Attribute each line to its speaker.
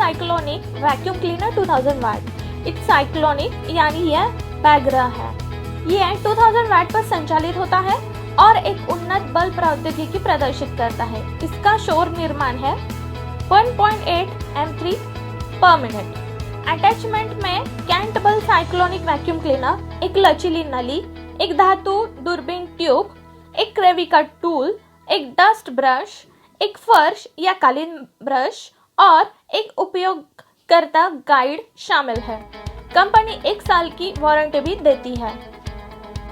Speaker 1: Cyclonic vacuum cleaner 2000 watt. It's cyclonic यानी यह बैगरा है। यह 2000 वाट पर संचालित होता है और एक उन्नत बल प्रौद्योगिकी प्रदर्शित करता है। इसका शोर निर्माण है 1.8 M3 पर मिनट। अटैचमेंट में कैंटेबल साइक्लोनिक वैक्यूम क्लीनर, एक लचीली नली, एक धातु दूरबीन ट्यूब, एक क्रेविका टूल, एक डस्ट ब्रश, एक फर्श या कालीन ब्रश और एक उपयोगकर्ता गाइड शामिल है। कंपनी 1 साल की वारंटी भी देती है।